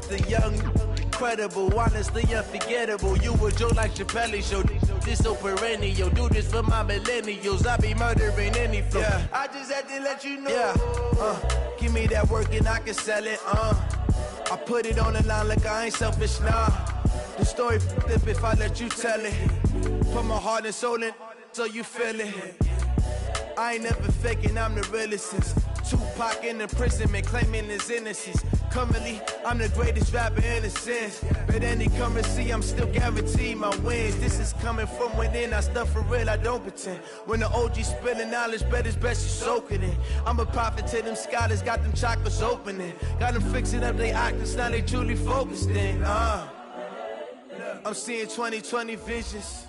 just a young, incredible, honestly unforgettable. You a Joe like Chappelle show. This so perennial. Do this for my millennials. I be murdering any flow. Yeah. I just had to let you know. Yeah. Give me that work and I can sell it. I put it on the line like I ain't selfish, nah. The story flip if I let you tell it. Put my heart and soul in so you feel it. I ain't never faking, I'm the realest since Tupac in imprisonment, claiming his innocence. Currently, I'm the greatest rapper in a sense. But any currency, I'm still guaranteed my wins. This is coming from within, I stuff for real, I don't pretend. When the OG spilling knowledge, bet it's best you soak it in. I'm a prophet to them scholars, got them chakras opening. Got them fixing up they octaves, now they truly focused in. I'm seeing 2020 visions.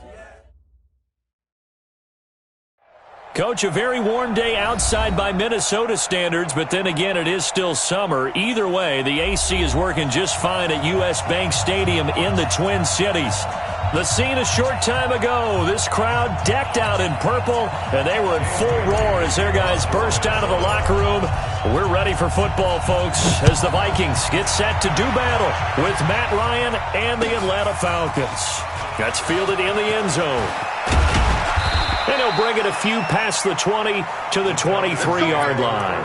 Coach, a very warm day outside by Minnesota standards, but then again, it is still summer. Either way, the AC is working just fine at U.S. Bank Stadium in the Twin Cities. The scene a short time ago, this crowd decked out in purple, and they were in full roar as their guys burst out of the locker room. We're ready for football, folks, as the Vikings get set to do battle with Matt Ryan and the Atlanta Falcons. That's fielded in the end zone. And he'll bring it a few past the 20 to the 23-yard line.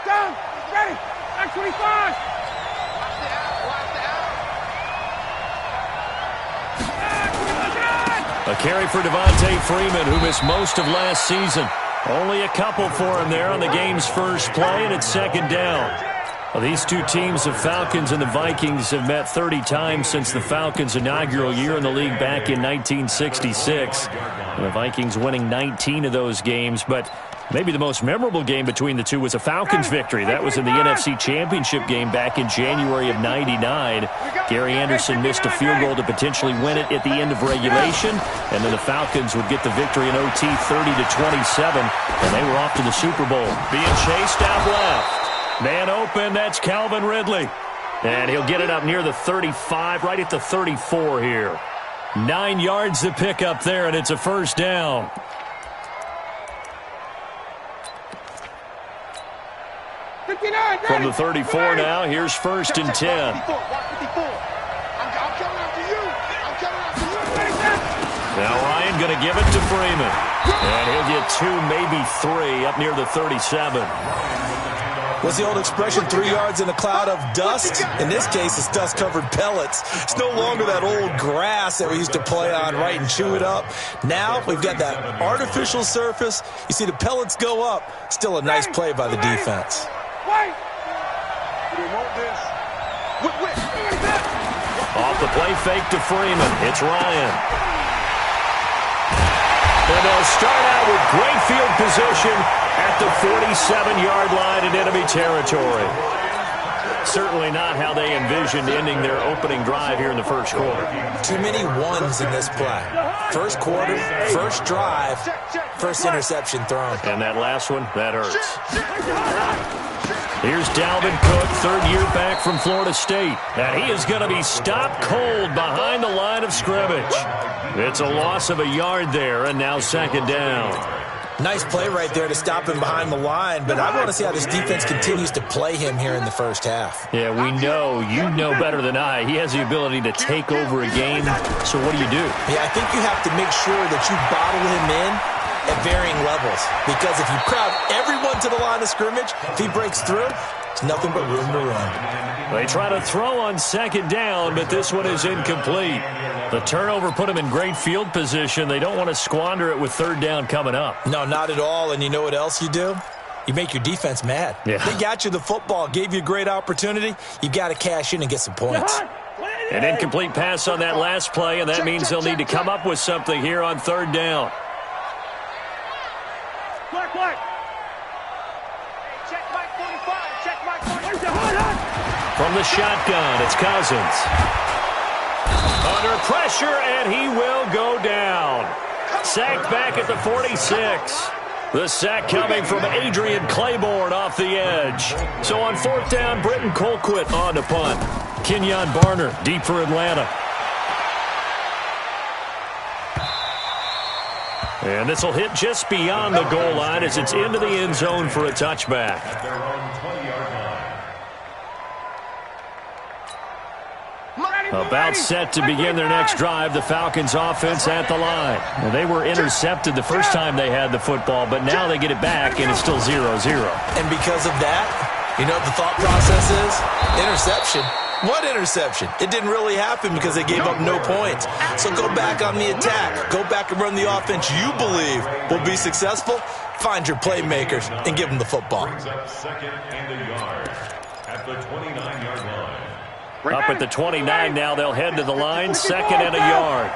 Down, ready, back 25. A carry for Devontae Freeman, who missed most of last season. Only a couple for him there on the game's first play, and it's second down. Well, these two teams, the Falcons and the Vikings, have met 30 times since the Falcons' inaugural year in the league back in 1966. And the Vikings winning 19 of those games, but maybe the most memorable game between the two was a Falcons victory. That was in the NFC Championship game back in January of '99. Gary Anderson missed a field goal to potentially win it at the end of regulation, and then the Falcons would get the victory in OT 30-27, and they were off to the Super Bowl. Being chased out left. Man open, that's Calvin Ridley. And he'll get it up near the 35, right at the 34 here. 9 yards to pick up there, and it's a first down. From the 34 now, here's first and 10. Now Ryan going to give it to Freeman. And he'll get 2, maybe 3, up near the 37. What's the old expression, 3 yards in a cloud of dust? In this case, it's dust-covered pellets. It's no longer that old grass that we used to play on, right, and chew it up. Now we've got that artificial surface. You see the pellets go up. Still a nice play by the defense. Off the play fake to Freeman. It's Ryan. And they'll start out with great field position at the 47-yard line in enemy territory. Certainly not how they envisioned ending their opening drive here in the first quarter. Too many ones in this play. First quarter, first drive, first interception thrown. And that last one, that hurts. Here's Dalvin Cook, third year back from Florida State. And he is going to be stopped cold behind the line of scrimmage. It's a loss of a yard there, and now second down. Nice play right there to stop him behind the line, but I want to see how this defense continues to play him here in the first half. Yeah, we know, you know better than I, he has the ability to take over a game. So what do you do? Yeah, I think you have to make sure that you bottle him in at varying levels, because if you crowd everyone to the line of scrimmage, if he breaks through, it's nothing but room to run. They try to throw on second down, but this one is incomplete. The turnover put them in great field position. They don't want to squander it with third down coming up. No, not at all. And you know what else you do? You make your defense mad. Yeah. They got you the football, gave you a great opportunity. You got to cash in and get some points. An incomplete pass on that last play, and that means they'll need to come up with something here on third down. From the shotgun, it's Cousins. Under pressure, and he will go down. Sacked back at the 46. The sack coming from Adrian Claiborne off the edge. So on fourth down, Britton Colquitt on to punt. Kenyon Barner deep for Atlanta. And this will hit just beyond the goal line as it's into the end zone for a touchback. About set to begin their next drive, the Falcons offense at the line. Now, they were intercepted the first time they had the football, but now they get it back, and it's still 0-0. And because of that, you know what the thought process is? Interception. What interception? It didn't really happen because they gave up no points. So go back on the attack. Go back and run the offense you believe will be successful. Find your playmakers and give them the football. Second and a yard at the 29-yard line. Up at the 29 now, they'll head to the line, second and a yard.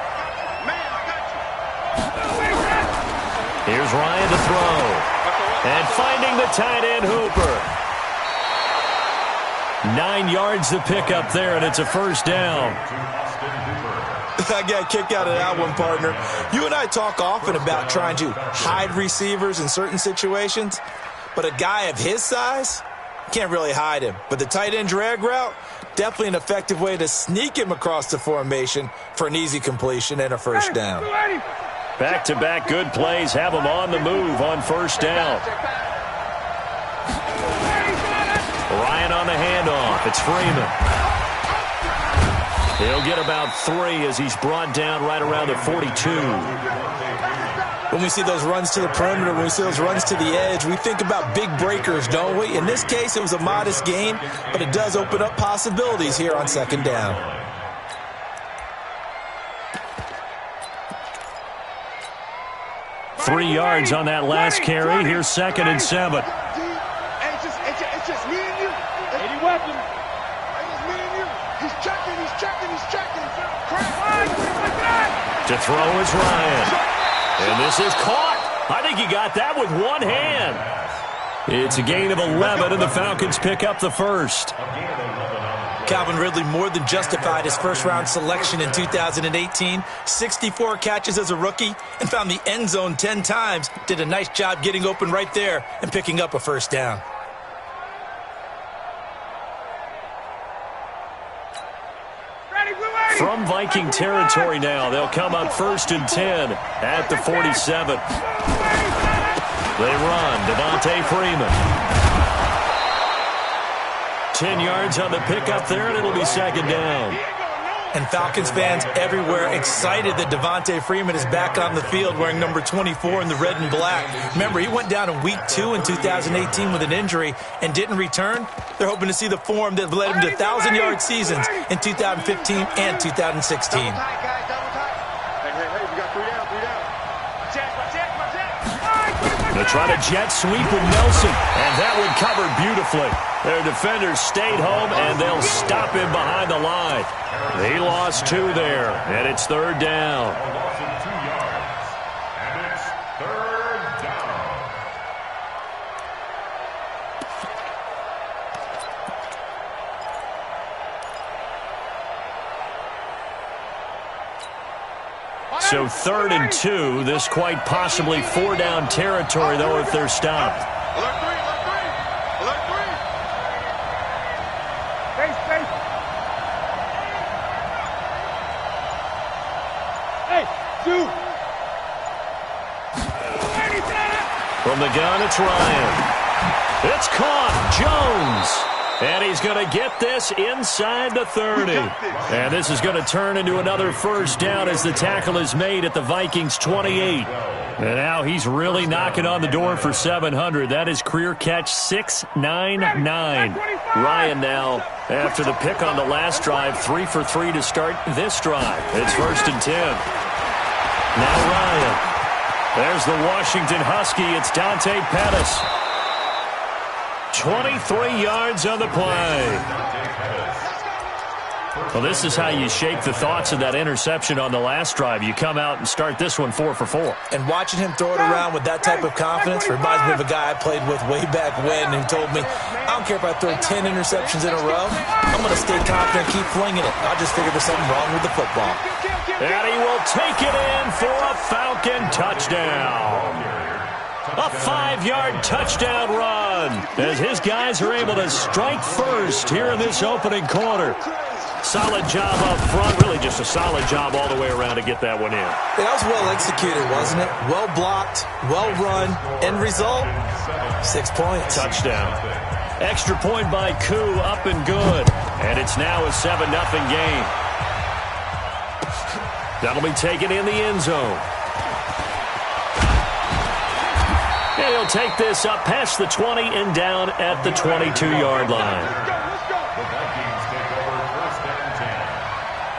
Here's Ryan to throw. And finding the tight end, Hooper. 9 yards to pick up there, and it's a first down. I got a kick out of that one, partner. You and I talk often about trying to hide receivers in certain situations, but a guy of his size can't really hide him. But the tight end drag route, definitely an effective way to sneak him across the formation for an easy completion and a first down. Back-to-back good plays have him on the move on first down. Ryan on the handoff. It's Freeman. He'll get about 3 as he's brought down right around the 42. When we see those runs to the perimeter, when we see those runs to the edge, we think about big breakers, don't we? In this case, it was a modest gain, but it does open up possibilities here on second down. Three yards on that last carry. Here's second and 7. It's just me and you. 80 weapons. It's me and you. He's checking. To throw is Ryan. And this is caught. I think he got that with one hand. It's a gain of 11, and the Falcons pick up the first. Calvin Ridley more than justified his first-round selection in 2018. 64 catches as a rookie and found the end zone 10 times. Did a nice job getting open right there and picking up a first down. From Viking territory now, they'll come up first and 10 at the 47. They run. Devontae Freeman. 10 yards on the pickup there, and it'll be second down. And Falcons fans everywhere excited that Devontae Freeman is back on the field wearing number 24 in the red and black. Remember, he went down in week 2 in 2018 with an injury and didn't return. They're hoping to see the form that led him to 1,000-yard seasons in 2015 and 2016. They try to jet sweep with Nelson, and that one covered beautifully. Their defenders stayed home, and they'll stop him behind the line. He lost 2 there, and it's third down. So 3rd and 2, this quite possibly 4-down territory, though, if they're stopped. Alert 3. Space. Hey, 2. From the gun, it's Ryan. It's caught. Jones. And he's going to get this inside the 30. And this is going to turn into another first down as the tackle is made at the Vikings 28. And now he's really knocking on the door for 700. That is career catch 699. Ryan now, after the pick on the last drive, 3 for 3 to start this drive. It's 1st and 10. Now Ryan. There's the Washington Husky. It's Dante Pettis. 23 yards on the play. Well, this is how you shake the thoughts of that interception on the last drive. You come out and start this one 4 for 4. And watching him throw it around with that type of confidence reminds me of a guy I played with way back when who told me, I don't care if I throw 10 interceptions in a row. I'm going to stay confident and keep flinging it. I just figured there's something wrong with the football. And he will take it in for a Falcon touchdown. A 5-yard touchdown run as his guys are able to strike first here in this opening quarter. Solid job up front. Really just a solid job all the way around to get that one in. Yeah, that was well executed, wasn't it? Well blocked, well run. End result, 6 points. Touchdown. Extra point by Koo, up and good. And it's now a 7-0 game. That'll be taken in the end zone. And he'll take this up past the 20 and down at the 22-yard line. The Vikings take over 1st and 10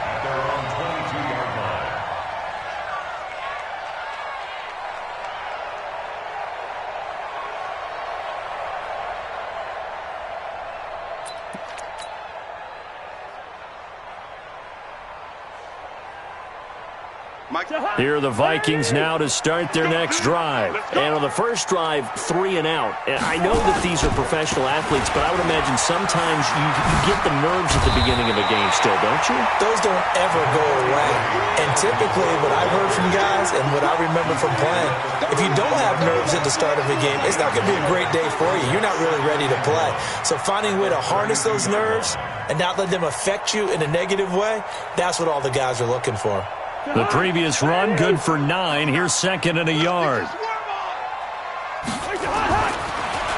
at their own 22-yard line. Here are the Vikings now to start their next drive. And on the first drive, 3 and out. And I know that these are professional athletes, but I would imagine sometimes you get the nerves at the beginning of a game still, don't you? Those don't ever go away. And typically what I've heard from guys and what I remember from playing, if you don't have nerves at the start of a game, it's not going to be a great day for you. You're not really ready to play. So finding a way to harness those nerves and not let them affect you in a negative way, that's what all the guys are looking for. The previous run, good for 9. Here's 2nd and a yard.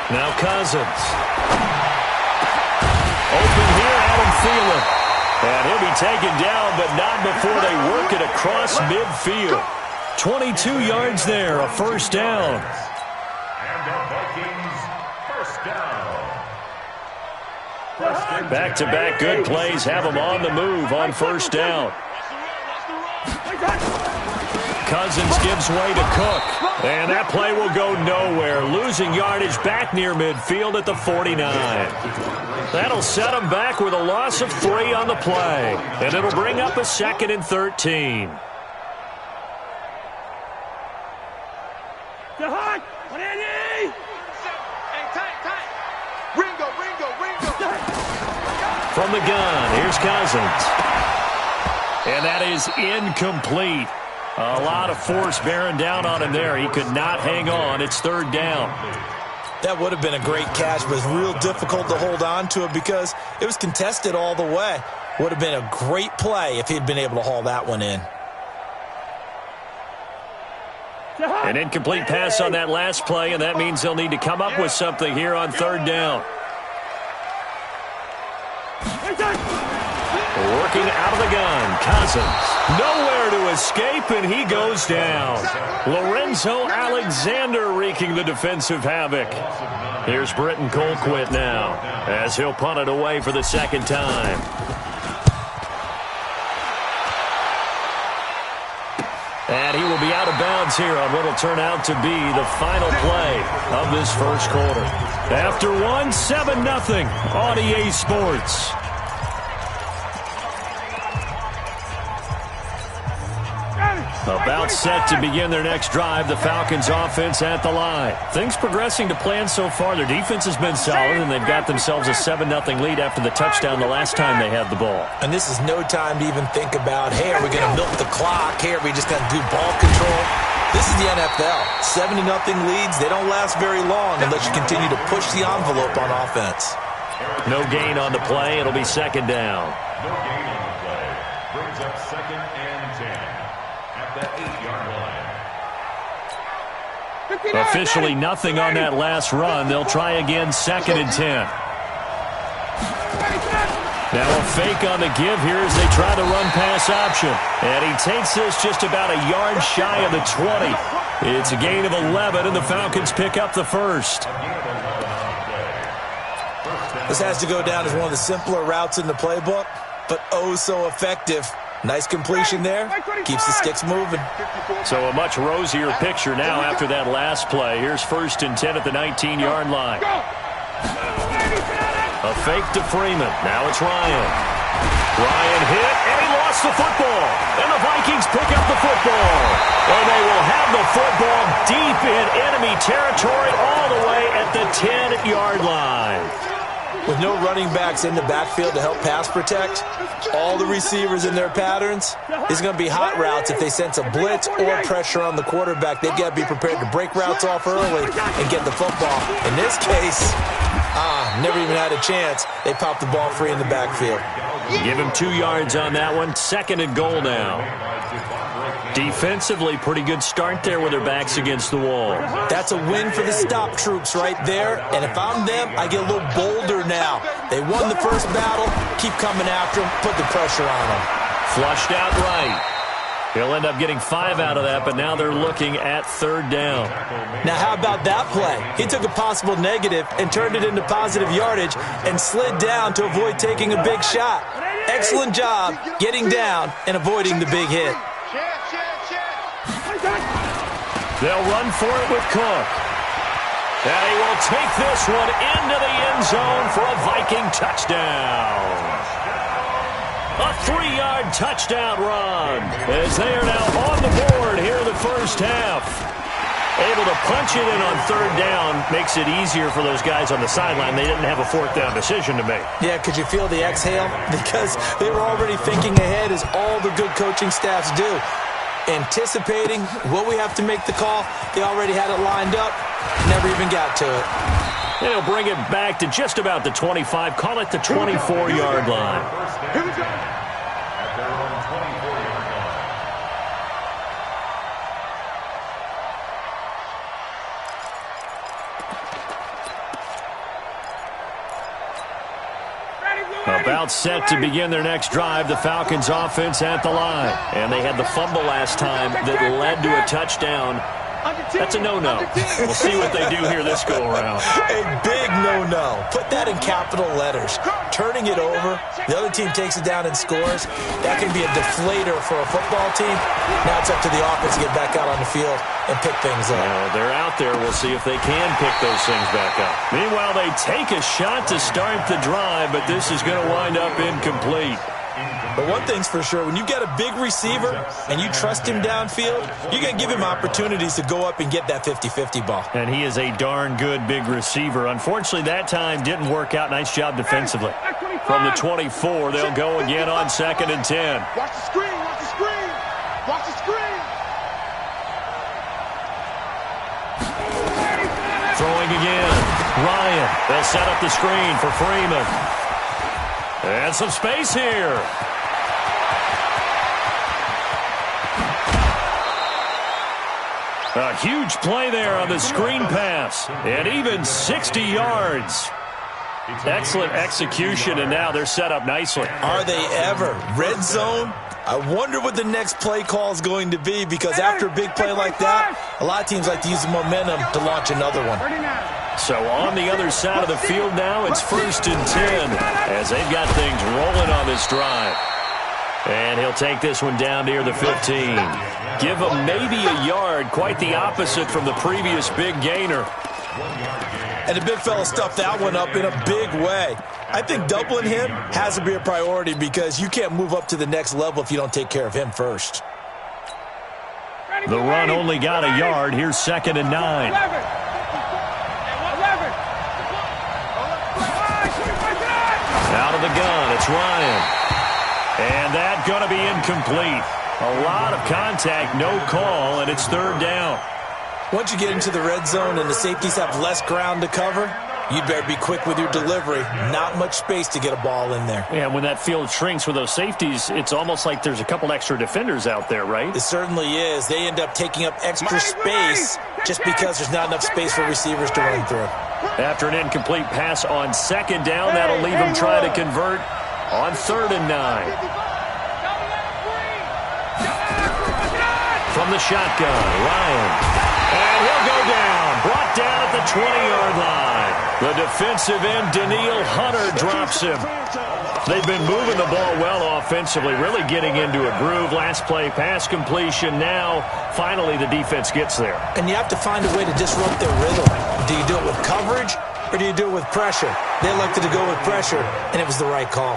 Now Cousins. Open here, Adam Thielen. And he'll be taken down, but not before they work it across midfield. 22 yards there, a first down. And the Vikings, first down. Back-to-back good plays have them on the move on first down. Cousins gives way to Cook. And that play will go nowhere. Losing yardage back near midfield at the 49. That'll set them back with a loss of 3 on the play. And it'll bring up a 2nd and 13. From the gun, here's Cousins. And that is incomplete. A lot of force bearing down on him there. He could not hang on. It's 3rd down. That would have been a great catch, but it's real difficult to hold on to it because it was contested all the way. Would have been a great play if he'd been able to haul that one in. An incomplete pass on that last play, and that means they'll need to come up with something here on 3rd down. Working out of the gun, Cousins. Nowhere to escape, and he goes down. Lorenzo Alexander wreaking the defensive havoc. Here's Britton Colquitt now, as he'll punt it away for the 2nd time. And he will be out of bounds here on what will turn out to be the final play of this first quarter. After 7-0 on EA Sports. About set to begin their next drive, the Falcons offense at the line. Things progressing to plan so far. Their defense has been solid, and they've got themselves a 7-0 lead after the touchdown the last time they had the ball. And this is no time to even think about, hey, are we going to milk the clock? Hey, are we just going to do ball control? This is the NFL. 7-0 leads, they don't last very long unless you continue to push the envelope on offense. No gain on the play. It'll be 2nd down. No gain on the play. Brings up 2nd and 10. That 8-yard line. Officially nothing on that last run. They'll try again 2nd and 10. Now a fake on the give here as they try the run-pass option. And he takes this just about a yard shy of the 20. It's a gain of 11, and the Falcons pick up the first. This has to go down as one of the simpler routes in the playbook, but oh so effective. Nice completion there. Keeps the sticks moving. So a much rosier picture now after that last play. Here's 1st and 10 at the 19-yard line. A fake to Freeman. Now it's Ryan. Ryan hit, and he lost the football. And the Vikings pick up the football. And they will have the football deep in enemy territory all the way at the 10-yard line. With no running backs in the backfield to help pass protect, all the receivers in their patterns, it's going to be hot routes if they sense a blitz or pressure on the quarterback. They've got to be prepared to break routes off early and get the football. In this case, never even had a chance. They popped the ball free in the backfield. Give him 2 yards on that one. 2nd and goal now. Defensively, pretty good start there with their backs against the wall. That's a win for the stop troops right there. And if I'm them, I get a little bolder now. They won the first battle. Keep coming after them. Put the pressure on them. Flushed out right. He'll end up getting 5 out of that, but now they're looking at 3rd down. Now, how about that play? He took a possible negative and turned it into positive yardage and slid down to avoid taking a big shot. Excellent job getting down and avoiding the big hit. They'll run for it with Cook. And he will take this one into the end zone for a Viking touchdown. A 3-yard touchdown run as they are now on the board here in the first half. Able to punch it in on 3rd down makes it easier for those guys on the sideline. They didn't have a 4th down decision to make. Yeah, could you feel the exhale? Because they were already thinking ahead, as all the good coaching staffs do. Anticipating what we have to make the call. They already had it lined up. Never even got to it. They'll bring it back to just about the 25. Call it the 24-yard line. Here we go. At their own 24-yard line. About set to begin their next drive, the Falcons offense at the line. And they had the fumble last time that led to a touchdown. That's a no-no. We'll see what they do here this go-around. A big no-no. Put that in capital letters. Turning it over, the other team takes it down and scores. That can be a deflator for a football team. Now it's up to the offense to get back out on the field and pick things up. Well, they're out there. We'll see if they can pick those things back up. Meanwhile, they take a shot to start the drive, but this is going to wind up incomplete. But one thing's for sure, when you've got a big receiver and you trust him downfield, you're going to give him opportunities to go up and get that 50-50 ball. And he is a darn good big receiver. Unfortunately, that time didn't work out. Nice job defensively. From the 24, they'll go again on 2nd and 10. Watch the screen, watch the screen. Watch the screen. Throwing again. Ryan. They'll set up the screen for Freeman. And some space here. A huge play there on the screen pass. And even 60 yards. Excellent execution, and now they're set up nicely. Are they ever? Red zone? I wonder what the next play call is going to be, because after a big play like that, a lot of teams like to use the momentum to launch another one. So on the other side of the field now, it's 1st and 10 as they've got things rolling on this drive. And he'll take this one down near the 15. Give him maybe a yard, quite the opposite from the previous big gainer. And the big fella stuffed that one up in a big way. I think doubling him has to be a priority, because you can't move up to the next level if you don't take care of him first. The run only got a yard. Here's 2nd and 9. Out of the gun, it's Ryan. And that's going to be incomplete. A lot of contact, no call, and it's 3rd down. Once you get into the red zone and the safeties have less ground to cover, you'd better be quick with your delivery. Not much space to get a ball in there. And when that field shrinks with those safeties, it's almost like there's a couple extra defenders out there, right? It certainly is. They end up taking up extra space just because there's not enough space for receivers to run through. After an incomplete pass on 2nd down, that'll leave him trying to convert on 3rd and 9. From the shotgun, Ryan. And he'll go down. Brought down at the 20-yard line. The defensive end, Daniil Hunter, drops him. They've been moving the ball well offensively, really getting into a groove. Last play, pass completion. Now, finally, the defense gets there. And you have to find a way to disrupt their rhythm. Do you do it with coverage, or do you do it with pressure? They elected to go with pressure, and it was the right call.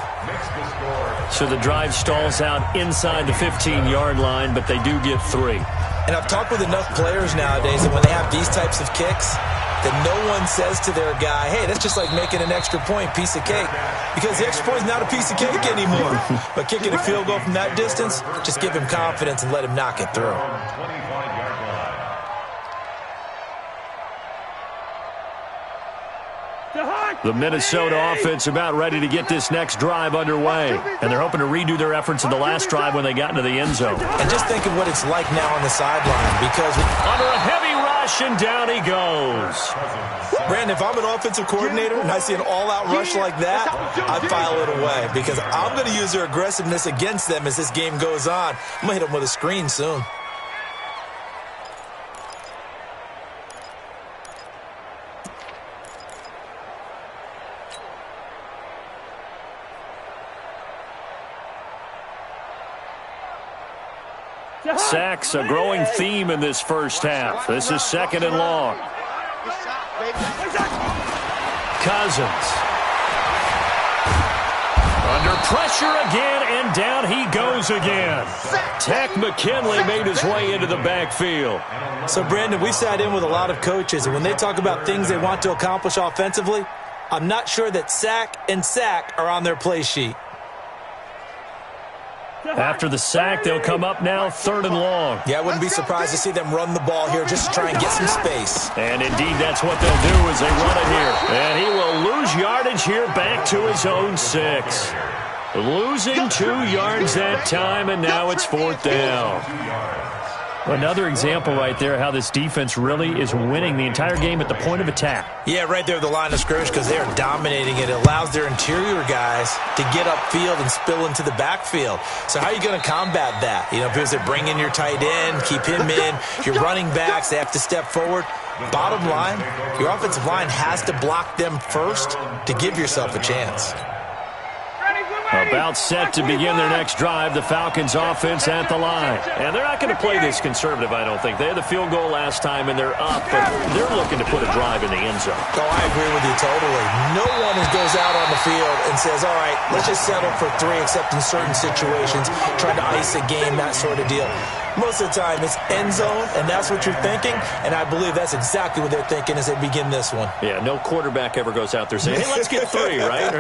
So the drive stalls out inside the 15-yard line, but they do get 3. And I've talked with enough players nowadays that when they have these types of kicks, that no one says to their guy, hey, that's just like making an extra point, piece of cake. Because the extra point is not a piece of cake anymore. But kicking a field goal from that distance, just give him confidence and let him knock it through. The Minnesota offense about ready to get this next drive underway. And they're hoping to redo their efforts in the last drive when they got into the end zone. And just think of what it's like now on the sideline, because under a heavy rush, and down he goes. Brandon, if I'm an offensive coordinator and I see an all-out rush like that, I file it away, because I'm going to use their aggressiveness against them as this game goes on. I'm going to hit them with a screen soon. Sacks, a growing theme in this first half. This is 2nd and long. Cousins. Under pressure again, and down he goes again. Tech McKinley made his way into the backfield. So, Brandon, we sat in with a lot of coaches, and when they talk about things they want to accomplish offensively, I'm not sure that sack and sack are on their play sheet. After the sack, they'll come up now 3rd and long. Yeah, I wouldn't be surprised to see them run the ball here just to try and get some space. And indeed, that's what they'll do as they run it here. And he will lose yardage here back to his own 6. Losing 2 yards that time, and now it's 4th down. Another example right there how this defense really is winning the entire game at the point of attack. Yeah, right there at the line of scrimmage, because they are dominating it. It allows their interior guys to get upfield and spill into the backfield. So how are you going to combat that? You know, because they bring in your tight end, keep him in, your running backs, they have to step forward. Bottom line, your offensive line has to block them first to give yourself a chance. About set to begin their next drive, the Falcons offense at the line. And they're not going to play this conservative, I don't think. They had the field goal last time, and they're up, but they're looking to put a drive in the end zone. Oh, I agree with you totally. No one goes out on the field and says, all right, let's just settle for 3, except in certain situations, trying to ice a game, that sort of deal. Most of the time, it's end zone, and that's what you're thinking, and I believe that's exactly what they're thinking as they begin this one. Yeah, no quarterback ever goes out there saying, hey, let's get 3, right?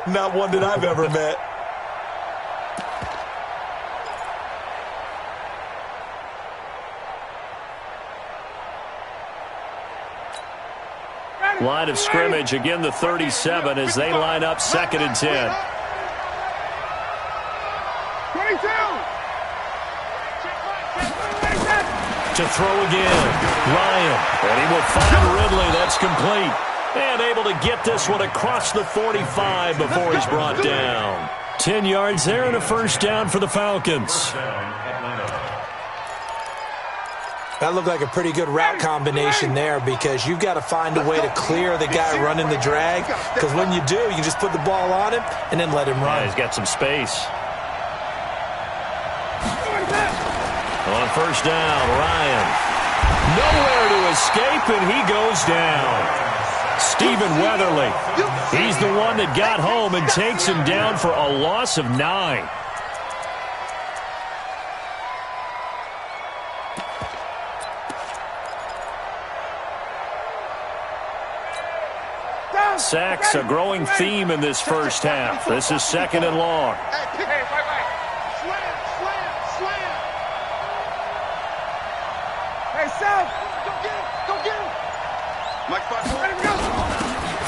Not one that I've ever met. Line of scrimmage, again the 37 as they line up 2nd and 10. 22. To throw again, Ryan, and he will find Ridley. That's complete. And able to get this one across the 45 before he's brought down. 10 yards there and a 1st down for the Falcons. That looked like a pretty good route combination there, because you've got to find a way to clear the guy running the drag, because when you do, you just put the ball on him and then let him run. Yeah, he's got some space. On 1st down, Ryan. Nowhere to escape, and he goes down. Stephen Weatherly. He's the one that got home and takes him down for a loss of 9. Sacks, a growing theme in this first half. This is 2nd and long.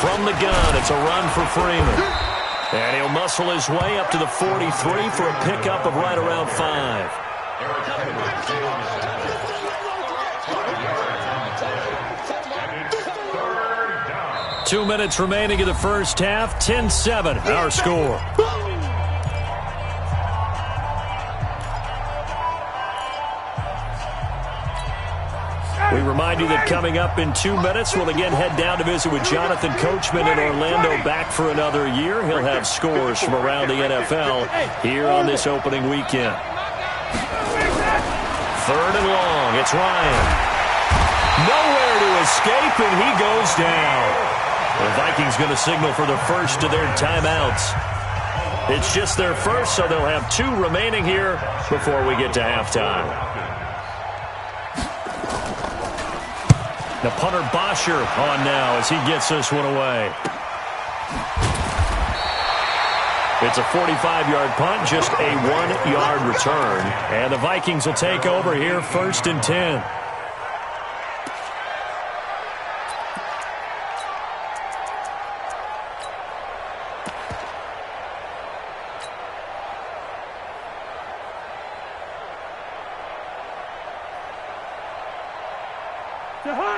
From the gun, it's a run for Freeman. And he'll muscle his way up to the 43 for a pickup of right around 5. 2 minutes remaining in the first half. 10-7, our score. We remind you that coming up in 2 minutes, we'll again head down to visit with Jonathan Coachman in Orlando, back for another year. He'll have scores from around the NFL here on this opening weekend. 3rd and long, it's Ryan. Nowhere to escape, and he goes down. The Vikings going to signal for the first of their timeouts. It's just their first, so they'll have 2 remaining here before we get to halftime. The punter Bosher on now as he gets this one away. It's a 45-yard punt, just a 1-yard return. And the Vikings will take over here 1st and 10.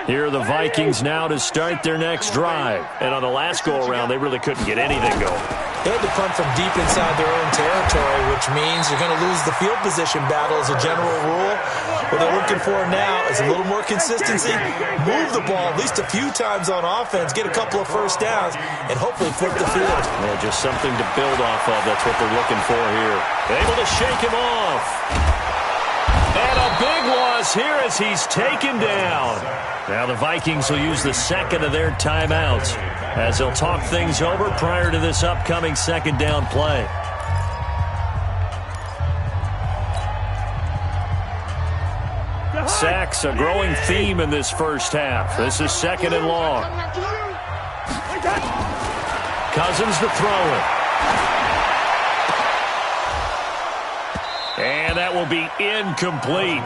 Here are the Vikings now to start their next drive. And on the last go-around, they really couldn't get anything going. They had to punt from deep inside their own territory, which means you're going to lose the field position battle as a general rule. What they're looking for now is a little more consistency, move the ball at least a few times on offense, get a couple of first downs, and hopefully flip the field. Yeah, just something to build off of. That's what they're looking for here. Able to shake him off. And a big loss here as he's taken down. Now the Vikings will use the second of their timeouts as they'll talk things over prior to this upcoming second down play. Sacks, a growing theme in this first half. This is second and long. Cousins to throw it. And that will be incomplete.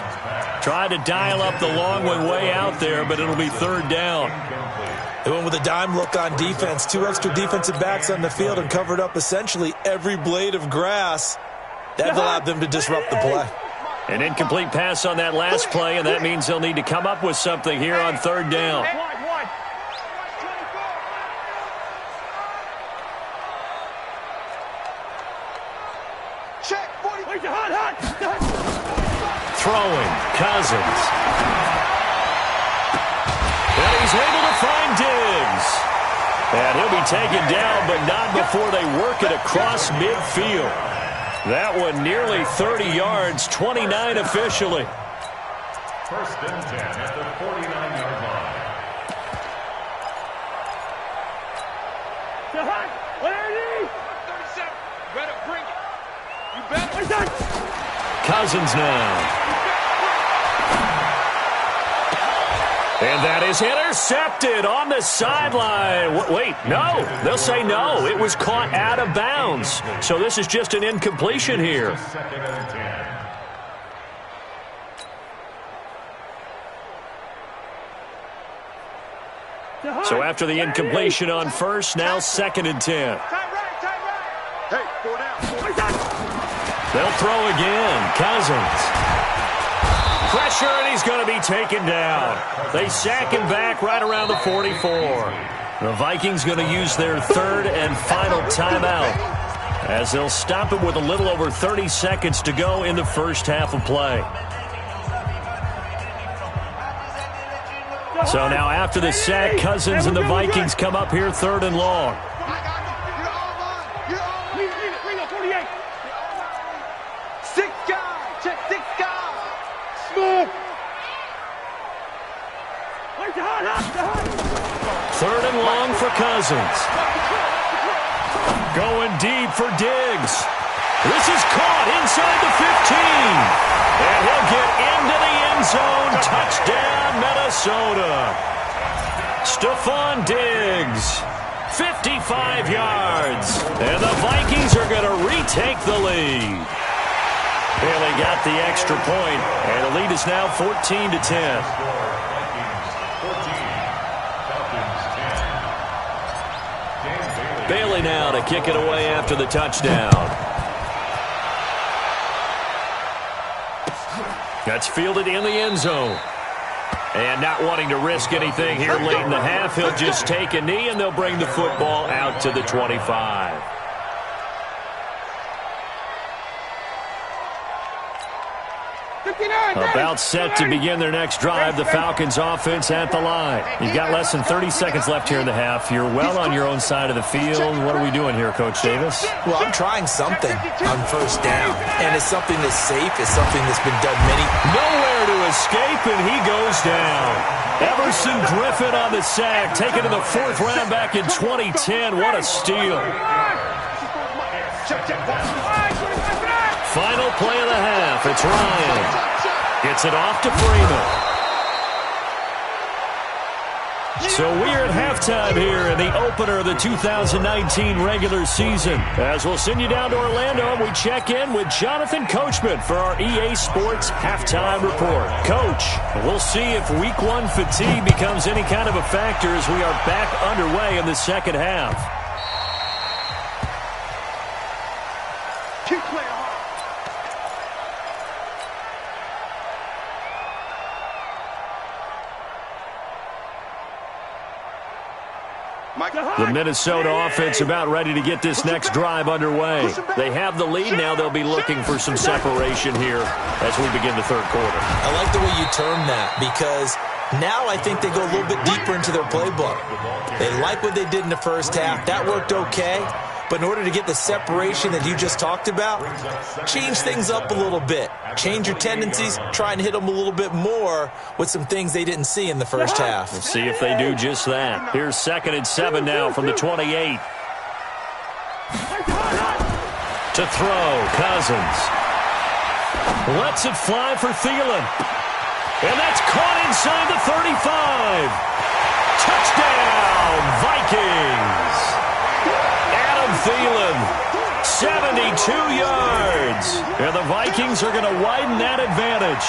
Tried to dial up the long one way out there, but it'll be third down. They went with a dime look on defense. 2 extra defensive backs on the field and covered up essentially every blade of grass. That allowed them to disrupt the play. An incomplete pass on that last play, and that means they'll need to come up with something here on third down. Throwing, Cousins. And he's able to find Diggs. And he'll be taken down, but not before they work it across midfield. That one nearly 30 yards, 29 officially. First and 10 at the 49-yard line. Cousins now. And that is intercepted on the sideline. Wait, no. They'll say no. It was caught out of bounds. So this is just an incompletion here. Second and 10. So after the incompletion on first, now second and 10. They'll throw again. Cousins. Pressure, and he's going to be taken down. They sack him back right around the 44. The Vikings going to use their third and final timeout as they'll stop it with a little over 30 seconds to go in the first half of play. So now after the sack, Cousins and the Vikings come up here third and long. Third and long for Cousins. Going deep for Diggs. This is caught inside the 15. And he'll get into the end zone. Touchdown, Minnesota. Stephon Diggs. 55 yards. And the Vikings are going to retake the lead. Bailey got the extra point, and the lead is now 14-10. Bailey now to kick it away after the touchdown. That's fielded in the end zone. And not wanting to risk anything here late in the half, he'll just take a knee, and they'll bring the football out to the 25. About set to begin their next drive, the Falcons offense at the line. You've got less than 30 seconds left here in the half. You're well on your own side of the field. What are we doing here, Coach Davis? Well, I'm trying something on first down, and it's something that's safe. It's something that's been done many. Nowhere to escape, and he goes down. Everson Griffin on the sack, taken in the fourth round back in 2010. What a steal. Final play of the half. It's Ryan. Gets it off to Freeman. So we're at halftime here in the opener of the 2019 regular season. As we'll send you down to Orlando, and we check in with Jonathan Coachman for our EA Sports Halftime Report. Coach, we'll see if Week 1 fatigue becomes any kind of a factor as we are back underway in the second half. The Minnesota offense about ready to get this next drive underway. They have the lead. Now they'll be looking for some separation here as we begin the third quarter. I like the way you term that, because now I think they go a little bit deeper into their playbook. They like what they did in the first half. That worked okay. But in order to get the separation that you just talked about, change things up a little bit. Change your tendencies. Try and hit them a little bit more with some things they didn't see in the first half. We'll see if they do just that. Here's 2nd and 7 now from the 28. To throw, Cousins. Lets it fly for Thielen. And that's caught inside the 35. Touchdown, Vikings. Thielen, 72 yards. And the Vikings are going to widen that advantage.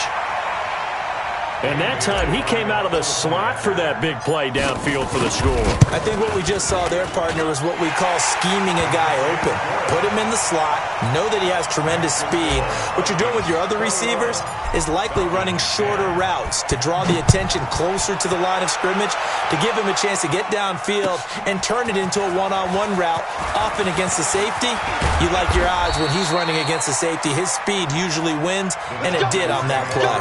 And that time, he came out of the slot for that big play downfield for the score. I think what we just saw there, partner, is what we call scheming a guy open. Put him in the slot, know that he has tremendous speed. What you're doing with your other receivers is likely running shorter routes to draw the attention closer to the line of scrimmage, to give him a chance to get downfield and turn it into a one-on-one route, often against the safety. You like your odds when he's running against the safety. His speed usually wins, and it did on that play.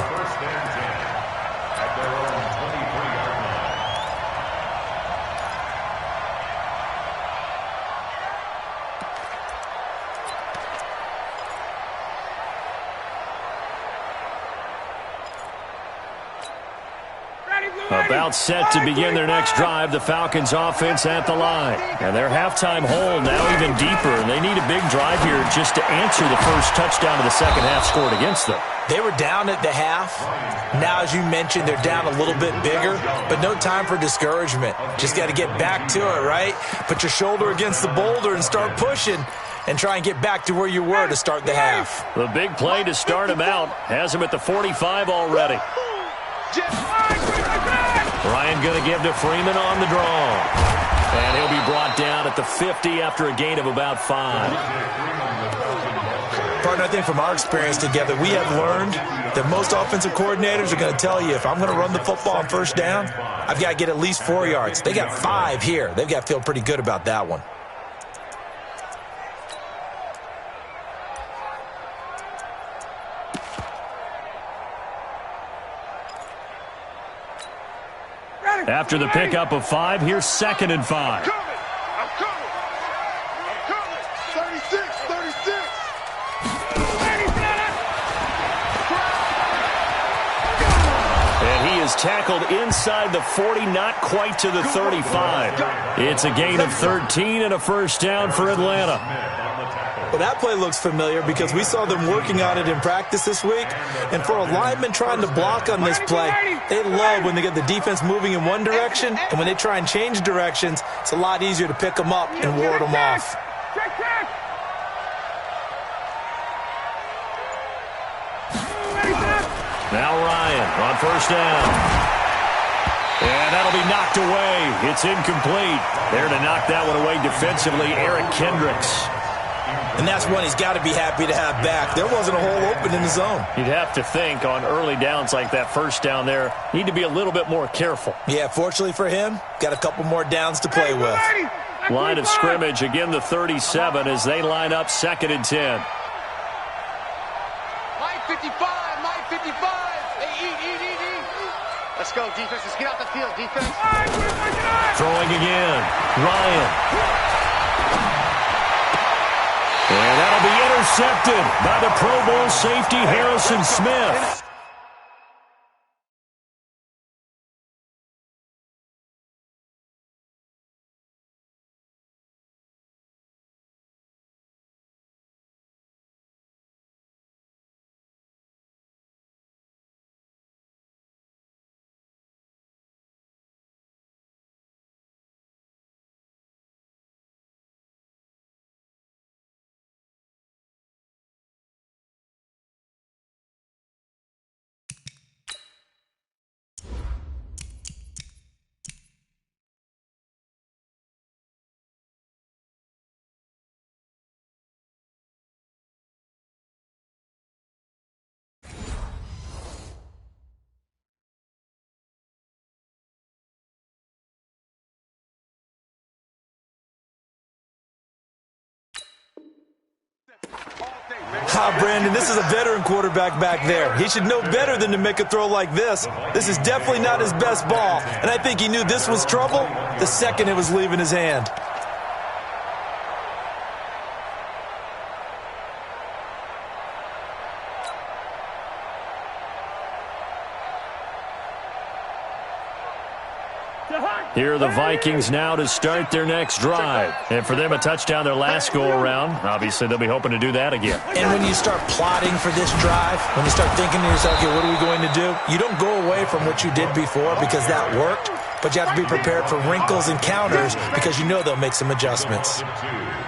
About set to begin their next drive, the Falcons offense at the line. And their halftime hole now even deeper, and they need a big drive here just to answer the first touchdown of the second half scored against them. They were down at the half. Now, as you mentioned, they're down a little bit bigger, but no time for discouragement. Just got to get back to it, right? Put your shoulder against the boulder and start pushing, and try and get back to where you were to start the half. The big play to start him out has him at the 45 already. Ryan going to give to Freeman on the draw. And he'll be brought down at the 50 after a gain of about 5. Partner, I think from our experience together, we have learned that most offensive coordinators are going to tell you, if I'm going to run the football on first down, I've got to get at least 4 yards. They got 5 here. They've got to feel pretty good about that one. After the pickup of 5, here's 2nd and 5. I'm coming. 36. And he is tackled inside the 40, not quite to the 35. It's a gain of 13 and a first down for Atlanta. Well, that play looks familiar because we saw them working on it in practice this week. And for a lineman trying to block on this play, they love when they get the defense moving in one direction, and when they try and change directions, it's a lot easier to pick them up and ward them off. Now Ryan on first down. And that'll be knocked away. It's incomplete. There to knock that one away defensively, Eric Kendricks. And that's one he's got to be happy to have back. There wasn't a hole open in the zone. You'd have to think on early downs like that first down there, need to be a little bit more careful. Yeah, fortunately for him, got a couple more downs to play with. Line of scrimmage, again the 37 as they line up 2nd and 10. Mike 55. Hey, eat. Let's go, defense. Let's get out the field, defense. Throwing again. Ryan. And that'll be intercepted by the Pro Bowl safety Harrison Smith. Brandon, this is a veteran quarterback back there. He should know better than to make a throw like this. This is definitely not his best ball, and I think he knew this was trouble the second it was leaving his hand. Here are the Vikings now to start their next drive. And for them, a touchdown their last go-around. Obviously, they'll be hoping to do that again. And when you start plotting for this drive, when you start thinking to yourself, okay, what are we going to do? You don't go away from what you did before because that worked, but you have to be prepared for wrinkles and counters because you know they'll make some adjustments.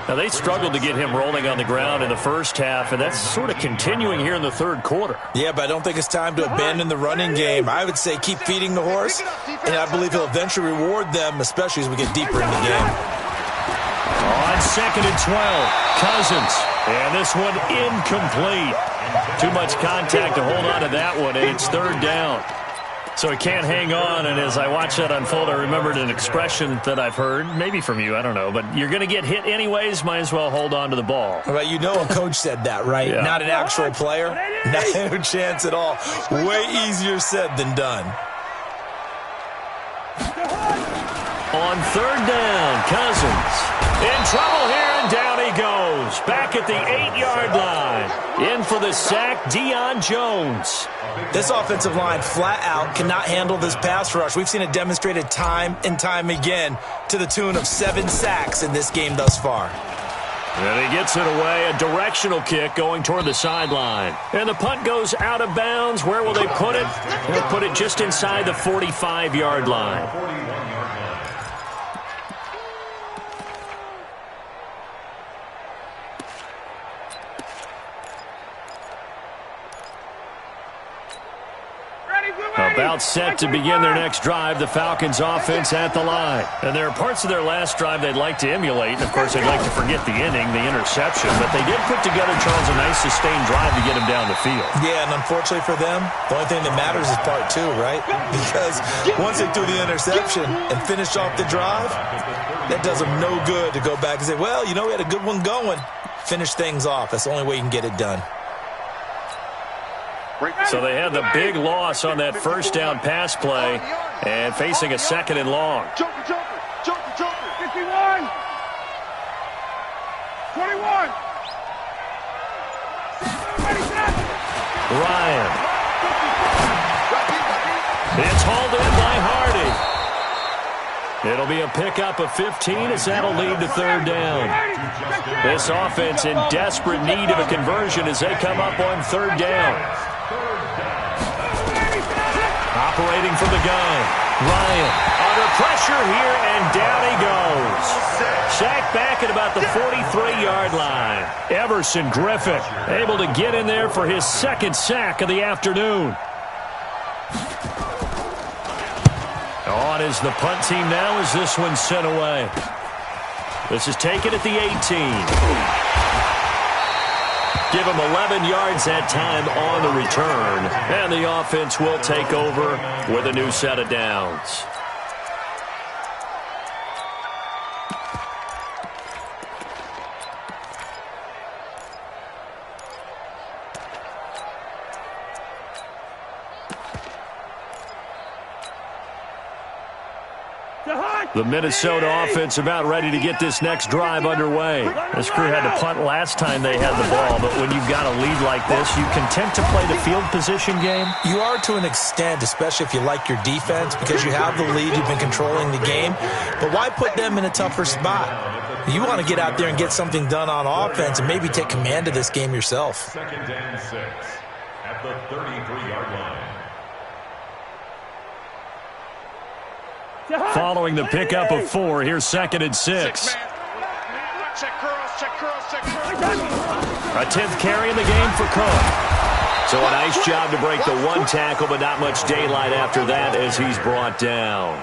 Now, they struggled to get him rolling on the ground in the first half, and that's sort of continuing here in the third quarter. Yeah, but I don't think it's time to abandon the running game. I would say keep feeding the horse, and I believe he'll eventually reward them, especially as we get deeper in the game. On 2nd and 12, Cousins. And this one incomplete. Too much contact to hold on to that one, and it's third down. So he can't hang on, and as I watch that unfold, I remembered an expression that I've heard, maybe from you, I don't know, but you're going to get hit anyways, might as well hold on to the ball. Well, you know a coach said that, right? Yeah. Not an actual player? No chance at all. Way easier said than done. On third down, Cousins. In trouble here, and down he goes. Back at the 8-yard line. In for the sack, Deion Jones. This offensive line flat out cannot handle this pass rush. We've seen it demonstrated time and time again to the tune of 7 sacks in this game thus far. And he gets it away, a directional kick going toward the sideline. And the punt goes out of bounds. Where will they put it? They'll put it just inside the 45-yard line. About set to begin their next drive, the Falcons offense at the line. And there are parts of their last drive they'd like to emulate. Of course, they'd like to forget the inning, the interception. But they did put together, Charles, a nice sustained drive to get him down the field. Yeah, and unfortunately for them, the only thing that matters is part 2, right? Because once they threw the interception and finished off the drive, that does them no good to go back and say, well, you know, we had a good one going. Finish things off. That's the only way you can get it done. So they had the big loss on that first down pass play and facing a 2nd and long. Joker, 51. 21. Ryan. It's hauled in by Hardy. It'll be a pickup of 15 as that'll lead to third down. This offense in desperate need of a conversion as they come up on third down. Operating from the gun. Ryan under pressure here, and down he goes. Sacked back at about the 43-yard line. Everson Griffin able to get in there for his 2nd sack of the afternoon. On is the punt team now as this one's sent away. This is taken at the 18. Give him 11 yards that time on the return. And the offense will take over with a new set of downs. The Minnesota offense about ready to get this next drive underway. This crew had to punt last time they had the ball, but when you've got a lead like this, you content to play the field position game? You are to an extent, especially if you like your defense, because you have the lead, you've been controlling the game. But why put them in a tougher spot? You want to get out there and get something done on offense and maybe take command of this game yourself. 2nd and 6 at the 33-yard line. Following the pickup of 4, here's 2nd and 6. Check curls, check curls, check curls. A 10th carry in the game for Cook. So a nice job to break the 1 tackle, but not much daylight after that as he's brought down.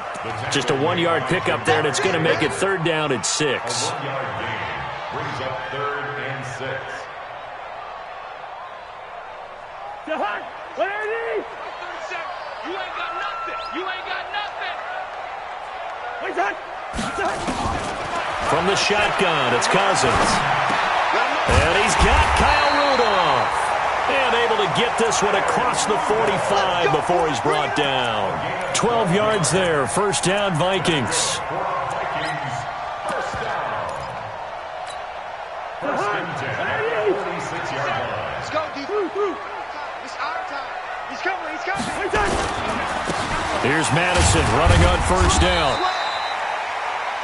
Just a 1-yard pickup there, and it's going to make it third down at 6. 1-yard gain brings up 3rd and 6. What are these? 37. You ain't got nothing. You ain't got nothing. From the shotgun, it's Cousins. And he's got Kyle Rudolph. And able to get this one across the 45 before he's brought down. 12 yards there. First down, Vikings. Here's Madison running on first down.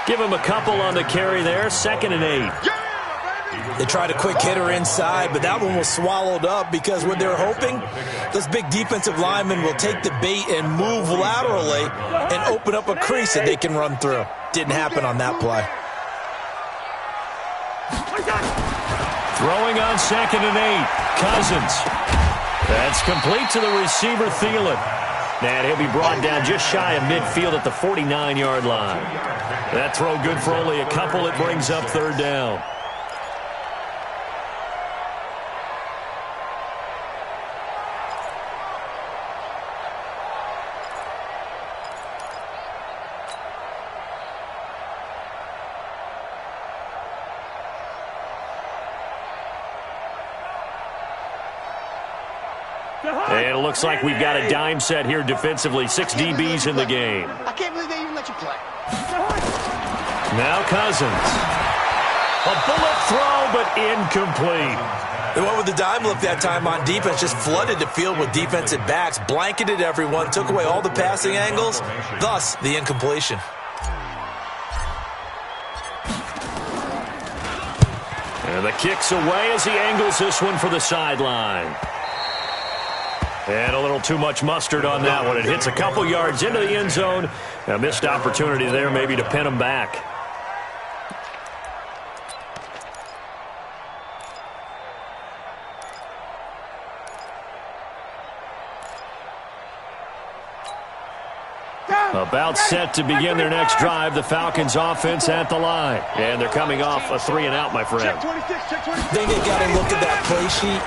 Give him a couple on the carry there. 2nd and 8. They tried a quick hitter inside, but that one was swallowed up because what they're hoping, those big defensive linemen will take the bait and move laterally and open up a crease that they can run through. Didn't happen on that play. Throwing on 2nd and 8. Cousins. That's complete to the receiver, Thielen. And he'll be brought down just shy of midfield at the 49-yard line. That throw good for only a couple. It brings up 3rd down. And it looks like we've got a dime set here defensively. 6 DBs in the game. I can't believe they even let you play. Now Cousins. A bullet throw, but incomplete. They went with the dime look that time on defense, just flooded the field with defensive backs, blanketed everyone, took away all the passing angles, thus the incompletion. And the kick's away as he angles this one for the sideline. And a little too much mustard on that one. It hits a couple yards into the end zone. A missed opportunity there maybe to pin him back. About set to begin their next drive. The Falcons offense at the line. And they're coming off a 3 and out, my friend. I think they got to look at that play sheet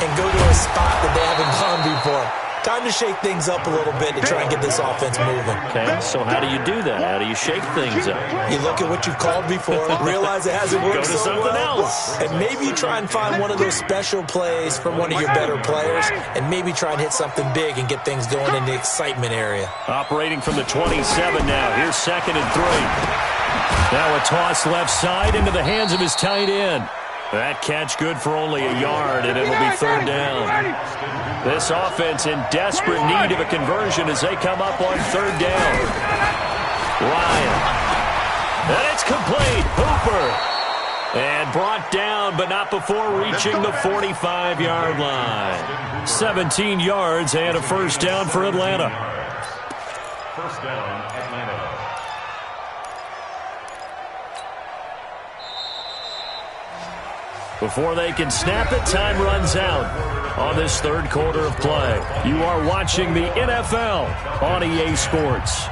and go to a spot that they haven't gone before. Time to shake things up a little bit to try and get this offense moving. Okay, so how do you do that? How do you shake things up? You look at what you've called before, realize it hasn't worked Go to so something well, else. and maybe you try and find one of those special plays from one of your better players, and maybe try and hit something big and get things going in the excitement area. Operating from the 27 now. Here's 2nd and 3. Now a toss left side into the hands of his tight end. That catch good for only a yard, and it'll be 3rd down. This offense in desperate need of a conversion as they come up on 3rd down. Ryan. And it's complete. Hooper. And brought down, but not before reaching the 45-yard line. 17 yards and a first down for Atlanta. First down, Atlanta. Before they can snap it, time runs out on this 3rd quarter of play. You are watching the NFL on EA Sports.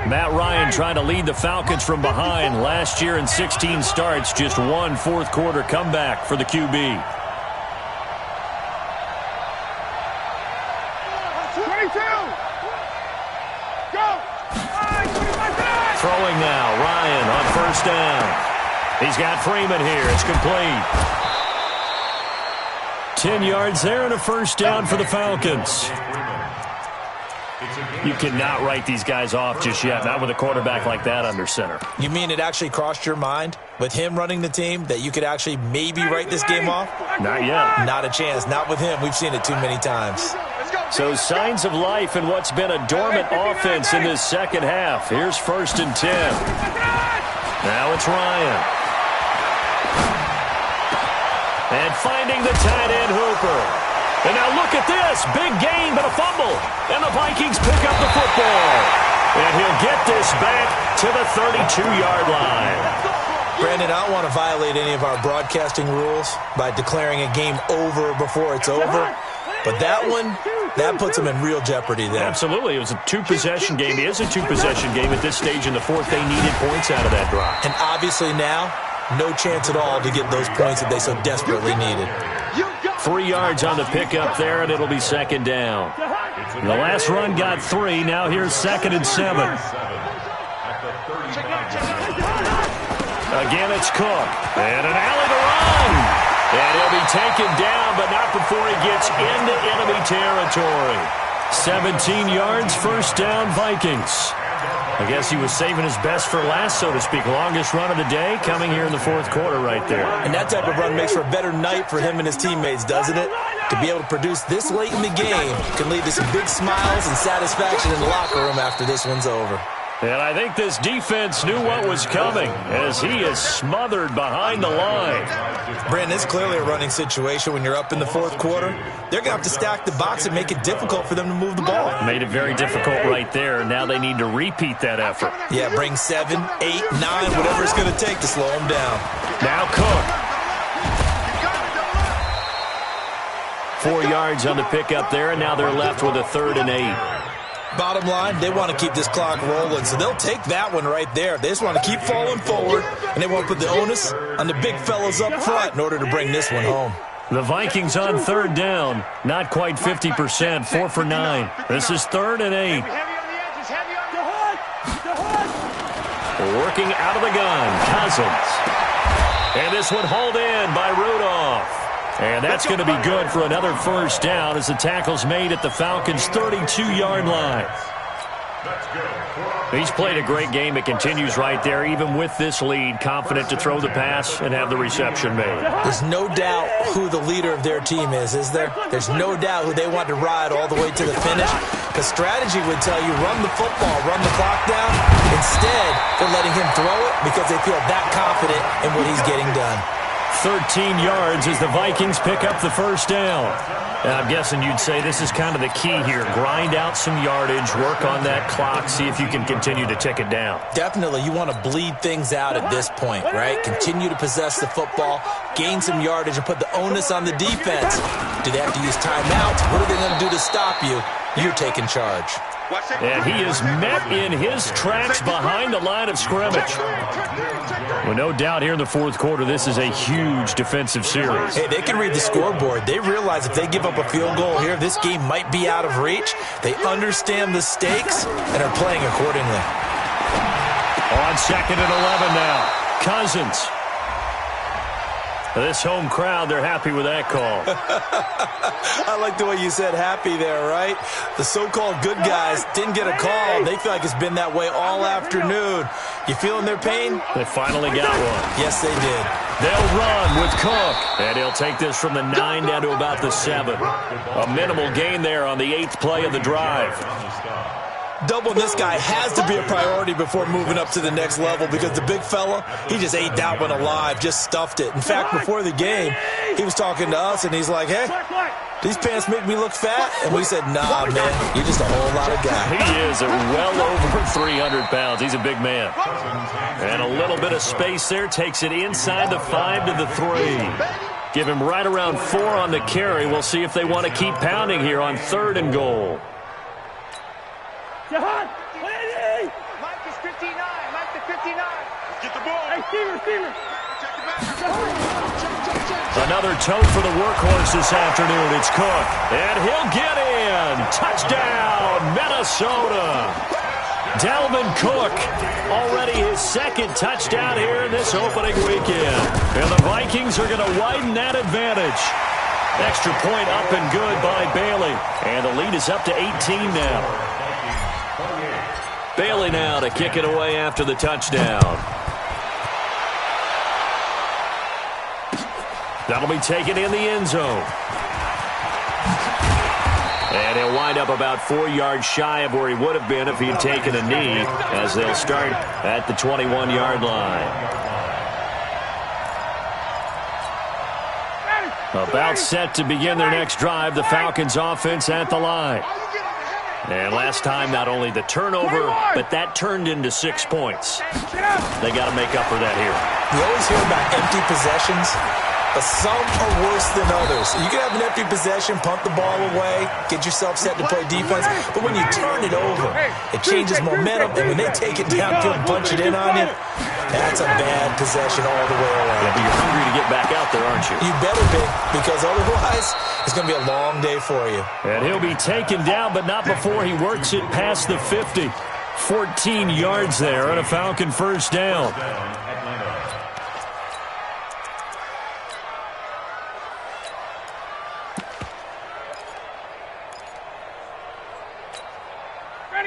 Matt Ryan trying to lead the Falcons from behind. Last year in 16 starts, just 1 fourth quarter comeback for the QB. Throwing now, Ryan on first down. He's got Freeman here. It's complete. 10 yards there and a first down for the Falcons. You cannot write these guys off just yet, not with a quarterback like that under center. You mean it actually crossed your mind with him running the team that you could actually maybe write this game off? Not yet. Not a chance. Not with him. We've seen it too many times. So signs of life in what's been a dormant offense in this second half. Here's 1st and 10. Now it's Ryan. And finding the tight end, Hooper. And now look at this. Big gain, but a fumble. And the Vikings pick up the football. And he'll get this back to the 32-yard line. Brandon, I don't want to violate any of our broadcasting rules by declaring a game over before it's over. But that one, that puts them in real jeopardy there. Absolutely. It was a 2-possession game. It is a 2-possession game at this stage in the 4th. They needed points out of that drive. And obviously now, no chance at all to get those points that they so desperately needed. 3 yards on the pickup there, and it'll be 2nd down. The last run got 3. Now here's 2nd and 7. Again, it's Cook. And an alley to run. And he'll be taken down, but not before he gets into enemy territory. 17 yards, first down, Vikings. I guess he was saving his best for last, so to speak. Longest run of the day coming here in the 4th quarter right there. And that type of run makes for a better night for him and his teammates, doesn't it? To be able to produce this late in the game can lead to some big smiles and satisfaction in the locker room after this one's over. And I think this defense knew what was coming as he is smothered behind the line. Brandon, it's clearly a running situation when you're up in the 4th quarter. They're going to have to stack the box and make it difficult for them to move the ball. Made it very difficult right there. Now they need to repeat that effort. Yeah, bring 7, 8, 9, whatever it's going to take to slow them down. Now Cook. 4 yards on the pickup there, and now they're left with a 3rd and 8. Bottom line, they want to keep this clock rolling, so they'll take that one right there. They just want to keep falling forward, and they want to put the onus on the big fellas up front in order to bring this one home. The Vikings on 3rd down, not quite 50%, 4 for 9. This is 3rd and 8. Working out of the gun, Cousins. And this one hauled in by Rudolph. And that's going to be good for another first down as the tackle's made at the Falcons' 32-yard line. He's played a great game. It continues right there, even with this lead, confident to throw the pass and have the reception made. There's no doubt who the leader of their team is there? There's no doubt who they want to ride all the way to the finish. Because strategy would tell you, run the football, run the clock down. Instead, they're letting him throw it because they feel that confident in what he's getting done. 13 yards as the Vikings pick up the first down. And I'm guessing you'd say this is kind of the key here. Grind out some yardage, work on that clock, see if you can continue to tick it down. Definitely. You want to bleed things out at this point, right? Continue to possess the football, gain some yardage, and put the onus on the defense. Do they have to use timeouts? What are they going to do to stop you? You're taking charge. And he is met in his tracks behind the line of scrimmage. Well, no doubt here in the 4th quarter, this is a huge defensive series. Hey, they can read the scoreboard. They realize if they give up a field goal here, this game might be out of reach. They understand the stakes and are playing accordingly. On 2nd and 11 now, Cousins. This home crowd, they're happy with that call. I like the way you said happy there, right? The so-called good guys didn't get a call. They feel like it's been that way all afternoon. You feeling their pain? They finally got one. Yes, they did. They'll run with Cook. And he'll take this from the 9 down to about the 7. A minimal gain there on the 8th play of the drive. Doubling this guy has to be a priority before moving up to the next level because the big fella, he just ate that one alive, just stuffed it. In fact, before the game, he was talking to us, and he's like, hey, these pants make me look fat? And we said, nah, man, you're just a whole lot of guy. He is at well over 300 pounds. He's a big man. And a little bit of space there, takes it inside the 5 to the 3. Give him right around 4 on the carry. We'll see if they want to keep pounding here on 3rd and goal. Jahan, Mike is 59. Mike the 59. get the ball. Hey, Steven. Another tote for the workhorse this afternoon. It's Cook. And he'll get in. Touchdown, Minnesota. Dalvin Cook, already his 2nd touchdown here in this opening weekend. And the Vikings are going to widen that advantage. Extra point up and good by Bailey. And the lead is up to 18 now. Bailey now to kick it away after the touchdown. That'll be taken in the end zone. And he'll wind up about 4 yards shy of where he would have been if he had taken a knee, as they'll start at the 21-yard line. About set to begin their next drive, the Falcons offense at the line. And last time, not only the turnover, but that turned into 6 points. They got to make up for that here. You always hear about empty possessions, but some are worse than others. You can have an empty possession, punt the ball away, get yourself set to play defense, but when you turn it over, it changes momentum, and when they take it downfield and punch it in on you, That's a bad possession all the way around. Yeah, but you're hungry to get back out there, aren't you? You better be, because otherwise it's going to be a long day for you. And he'll be taken down, but not before he works it past the 50. 14 yards there on a Falcon first down.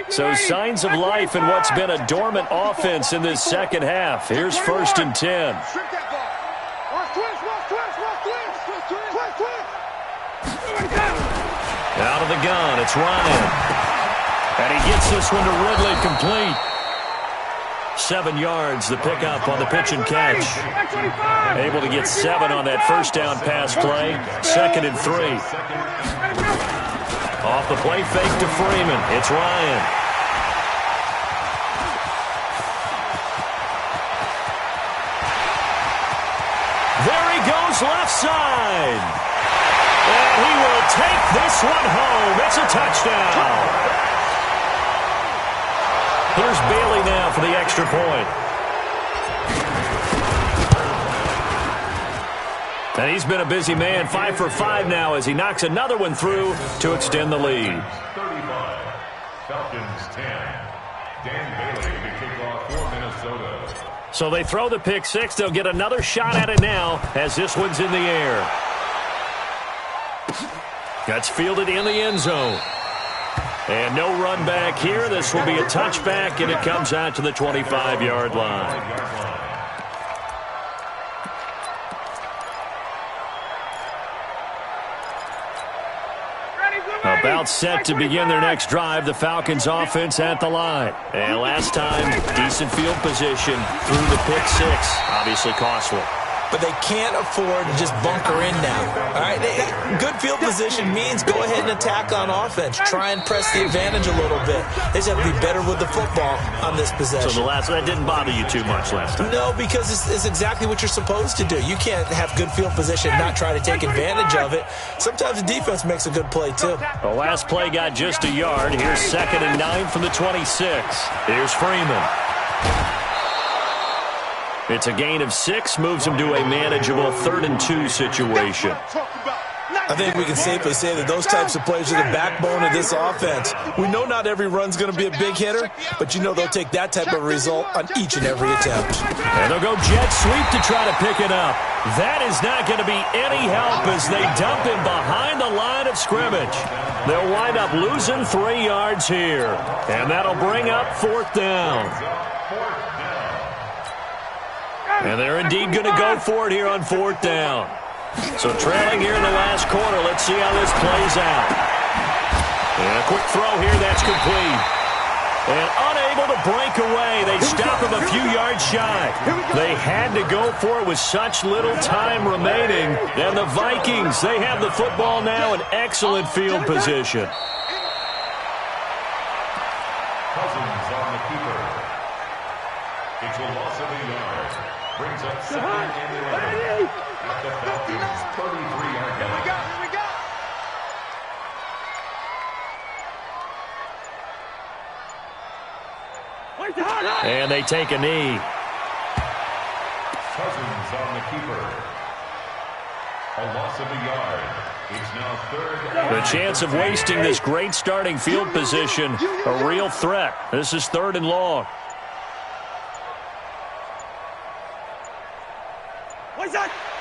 So signs of life in what's been a dormant offense in this second half. Here's 1st and 10. Out of the gun, it's Ryan. And he gets this one to Ridley, complete. 7 yards, the pickup on the pitch and catch. Able to get 7 on that first down pass play. 2nd and 3. Off the play fake to Freeman. It's Ryan. There he goes left side. And he will take this one home. It's a touchdown. Here's Bailey now for the extra point. And he's been a busy man, 5 for 5 now as he knocks another one through to extend the lead. 35, Falcons 10. Dan Bailey to kick off for Minnesota. So they throw the pick six. They'll get another shot at it now as this one's in the air. That's fielded in the end zone. And no run back here. This will be a touchback, and it comes out to the 25-yard line. About set to begin their next drive, the Falcons offense at the line. And last time, decent field position through the pick six. Obviously costly. But they can't afford to just bunker in now. All right, good field position means go ahead and attack on offense. Try and press the advantage a little bit. They just have to be better with the football on this possession. So that didn't bother you too much last time? No, because it's exactly what you're supposed to do. You can't have good field position and not try to take advantage of it. Sometimes the defense makes a good play, too. The last play got just a yard. Here's 2nd and 9 from the 26. Here's Freeman. It's a gain of 6, moves him to a manageable 3rd and 2 situation. I think we can safely say that those types of plays are the backbone of this offense. We know not every run's going to be a big hitter, but you know they'll take that type of result on each and every attempt. And they'll go jet sweep to try to pick it up. That is not going to be any help as they dump him behind the line of scrimmage. They'll wind up losing 3 yards here, and that'll bring up 4th down. And they're indeed going to go for it here on 4th down. So trailing here in the last quarter, let's see how this plays out. And a quick throw here, that's complete. And unable to break away, they stop him a few yards shy. They had to go for it with such little time remaining. And the Vikings, they have the football now in excellent field position. Cousins on the keeper. It's a loss of a yard. Brings up 2nd and 11 at the Falcons' 33-yard line. Here we go. And they take a knee. Cousins on the keeper. A loss of a yard. It's now 3rd and The chance of wasting this great starting field position, a real threat. This is 3rd and long.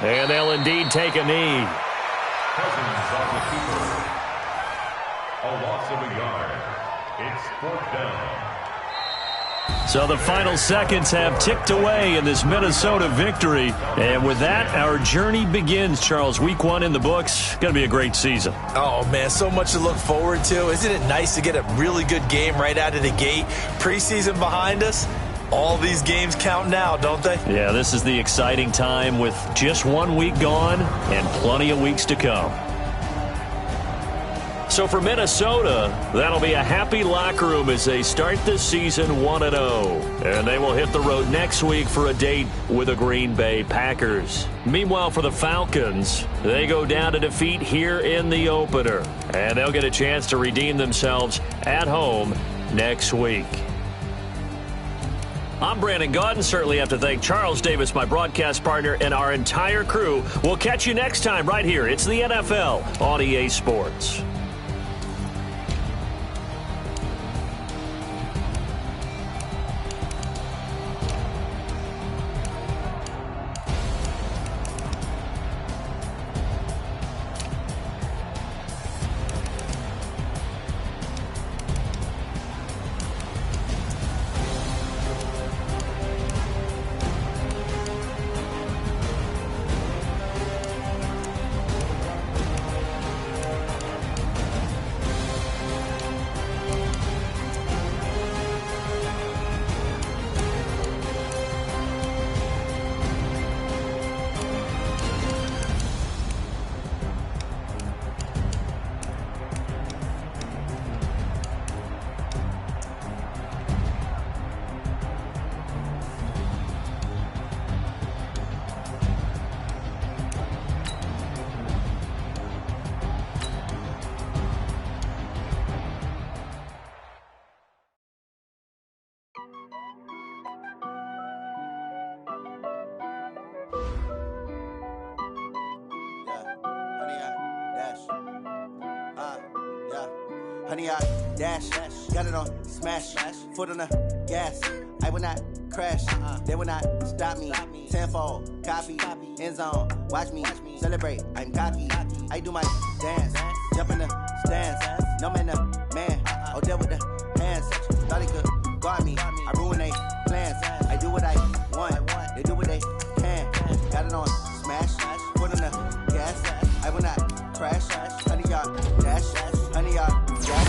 And they'll indeed take a knee. Cousins on the keeper. A loss of a yard. It's 4th down. So the final seconds have ticked away in this Minnesota victory. And with that, our journey begins, Charles. Week 1 in the books. Going to be a great season. Oh, man, so much to look forward to. Isn't it nice to get a really good game right out of the gate? Preseason behind us. All these games count now, don't they? Yeah, this is the exciting time with just 1 week gone and plenty of weeks to come. So for Minnesota, that'll be a happy locker room as they start this season 1-0. And they will hit the road next week for a date with the Green Bay Packers. Meanwhile, for the Falcons, they go down to defeat here in the opener. And they'll get a chance to redeem themselves at home next week. I'm Brandon Gaudin. Certainly have to thank Charles Davis, my broadcast partner, and our entire crew. We'll catch you next time right here. It's the NFL on EA Sports. Honey, I dash, got it on smash, foot on the gas. I will not crash, they will not stop me. Tenfold, copy, end zone, watch me celebrate. I'm cocky, I do my dance, jump in the stands. No man, man, oh, there with the hands. Thought he could guard me, I ruin they plans. I do what I want, they do what they can. Got it on smash, foot on the gas. I will not crash, honey, y'all dash, honey, y'all dash,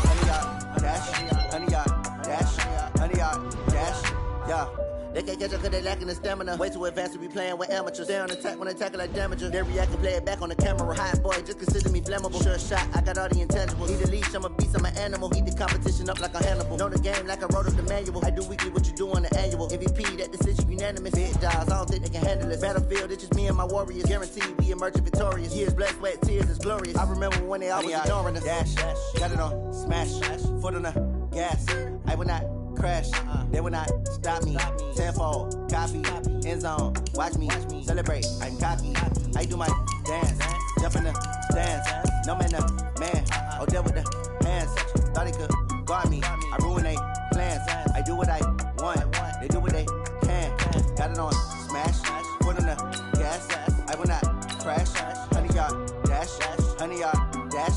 honey, y'all dash, honey, y'all dash, honey, y'all dash, yeah. They can't catch up cause they lacking the stamina. Way too advanced to be playing with amateurs. Stay on attack when attacking like damager. They react and play it back on the camera. Hot boy, just consider me flammable. Sure shot, I got all the intangibles. Need a leash, I'm a beast, I'm an animal. Eat the competition up like a Hannibal. Know the game like I wrote up the manual. I do weekly what you do on the annual. MVP, that decision unanimous. Big dogs, I don't think they can handle it. Battlefield, it's just me and my warriors. Guaranteed we emerging victorious. Years, blood, sweat, tears, it's glorious. I remember when they always ignoring us. Dash, got it on smash, foot on the gas. I will not crash, they will not stop me. Tenfold, copy, end zone, watch me celebrate. I'm cocky, I do my dance, jump in the stands. No man, man, oh, there with the hands. Thought he could guard me, I ruin they plans. I do what I want, they do what they can. Got it on smash, foot on the gas. I will not crash, honey, y'all dash, honey, y'all dash,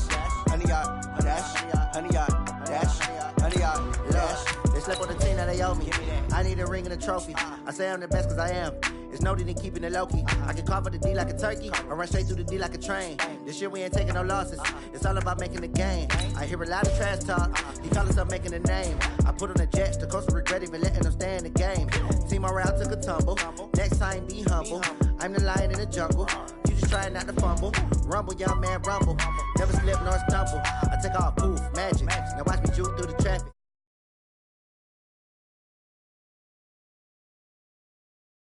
honey, y'all dash, honey, y'all dash, honey, y'all dash. They slept on the team that they owe me. I need a ring and a trophy. I say I'm the best cause I am. It's no need in keeping it low-key. I can carve up the D like a turkey or run straight through the D like a train. This year we ain't taking no losses. It's all about making the game. I hear a lot of trash talk. He call himself making a name. I put on the Jets. The coach will regret even letting them stay in the game. Team morale took a tumble. Next time be humble. I'm the lion in the jungle. You just trying not to fumble. Rumble, young man, rumble. Never slip nor stumble. I take off, poof, magic. Now watch me juke through the traffic.